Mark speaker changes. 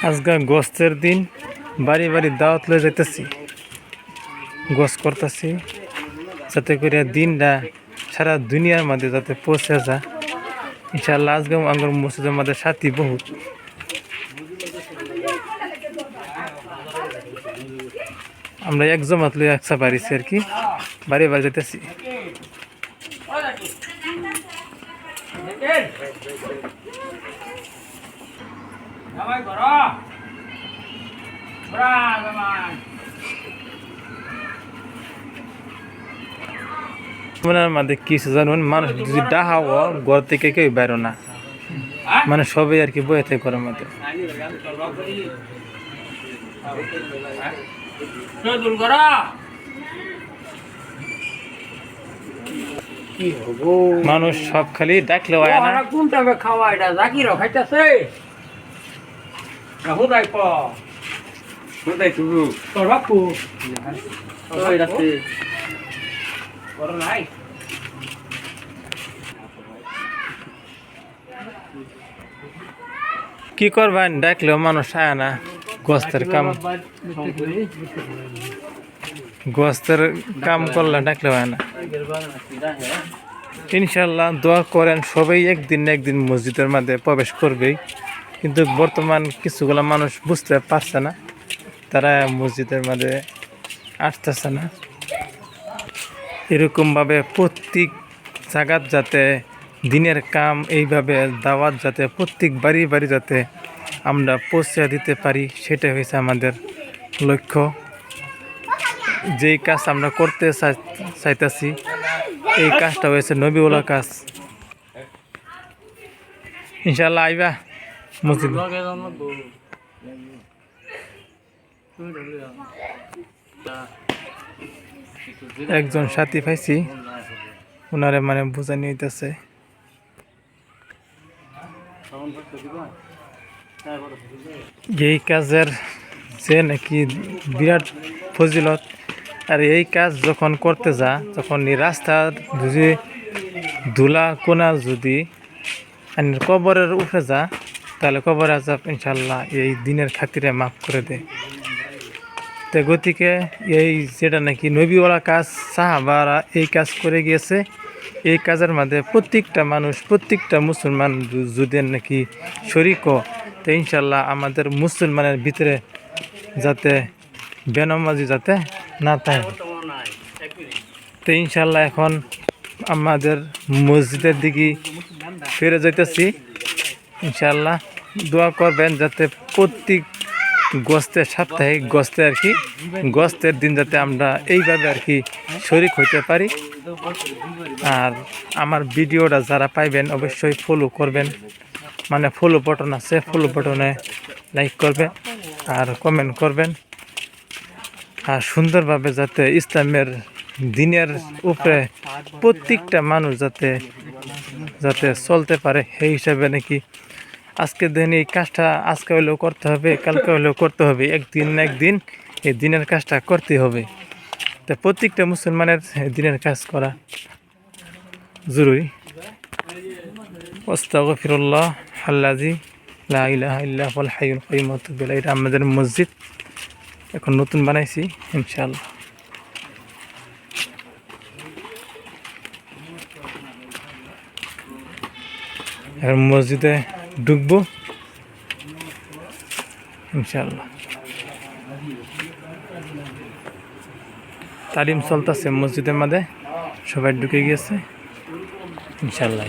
Speaker 1: আজকে গোস্তের দিন, বাড়ি বাড়ি দাওয়াত লয়ে যাইতেছি, গোস্ত করতেছি যাতে করে দিনটা সারা দুনিয়ার মধ্যে যাতে পৌঁছে যা। ইনশাআল্লাহ আজকে আমার মসজিদের মধ্যে সাথী বহুত। আমরা এক জমাত লই একসা বাড়িছি আর কি, বাড়ি বাড়ি যাইতেছি। মধ্যে কিছু জানুন, মানুষ যদি ডাহাও ঘর থেকে কেউ বেরো না, মানে সবাই আর কি বয়ে থাকে ঘরের মধ্যে। মানুষ সব খালি ডাকলে হয় না।
Speaker 2: কোনটা খাওয়া এটা জাকির খাইতেছে হুদাই প হুদাই তুই তোর বাপু ওই রাতে বড় নাই
Speaker 1: কি করবেন, ডাকলেও মানুষ আয় না। গোস্তের কাম করলে ডাকলে হয় না। ইনশাল্লাহ দোয়া করেন, সবাই একদিন না একদিন মসজিদের মধ্যে প্রবেশ করবেই, কিন্তু বর্তমান কিছুগুলো মানুষ বুঝতে পারছে না, তারা মসজিদের মধ্যে আসতেছে না। এরকমভাবে প্রত্যেক জায়গাত যাতে দিনের কাম এইভাবে দাওয়াত যাতে প্রত্যেক বাড়ি বাড়ি যাতে আমরা পৌঁছে দিতে পারি, সেটা হয়েছে আমাদের লক্ষ্য। যেই কাজ আমরা করতে চাইতেছি, এই কাজটা হয়েছে নবীওয়ালা কাজ। ইনশাআল্লাহ আইবা মসজিদ। একজন সাথী পাইছি, ওনারে মানে বোঝানি হইতেছে। এই কাজের যে নাকি বিরাট ফজিলত, আর এই কাজ যখন করতে যা, তখন এই রাস্তার যদি ধুলা কোনা যদি কবরের উঠে যা, তাহলে কবর আজাব ইনশাল্লাহ এই দিনের খাতিরে মাফ করে দেয়। তো গতিকে এই যেটা নাকি নবীওয়ালা কাজ, সাহাবারা এই কাজ করে গিয়েছে, এই কাজের মধ্যে প্রত্যেকটা মানুষ, প্রত্যেকটা মুসলমান যদি নাকি শরিক, তো ইনশাল্লাহ আমাদের মুসলমানের ভিতরে যাতে বেনামাজি যাতে না থাকে। তো ইনশাল্লাহ এখন আমাদের মসজিদের দিকে ফিরে যাইতেছি। ইনশাল্লাহ দোয়া করবেন যাতে প্রত্যেক গোস্তের সাপ্তাহিক গোস্তে আর কি, গোস্তের দিন যাতে আমরা এইভাবে আর কি শরিক হইতে পারি। আর আমার ভিডিওটা যারা পাইবেন অবশ্যই ফলো করবেন, মানে ফলো বাটন আছে, ফলো বাটনে লাইক করবেন আর কমেন্ট করবেন। আর সুন্দরভাবে যাতে ইসলামের দিনের উপরে প্রত্যেকটা মানুষ যাতে যাতে চলতে পারে, সেই হিসাবে নাকি আজকে দিন এই কাজটা আজকে হলেও করতে হবে, কালকে হলেও করতে হবে, একদিন না একদিন এই দিনের কাজটা করতে হবে। তো প্রত্যেকটা মুসলমানের দিনের কাজ করা জরুরি। আস্তাগফিরুল্লাহ আল্লাযী লা ইলাহা ইল্লা হুয়াল হাইয়ুল কাইয়্যুম ওয়া আতুবু ইলাইহি। এটা আমাদের মসজিদ এখন নতুন বানাইছি ইনশাআল্লাহ। এখন মসজিদে ঢুকবো ইনশাআল্লাহ। তালিম চলতেছে মসজিদের মধ্যে, সবাই ঢুকে গিয়েছে ইনশাআল্লাহ।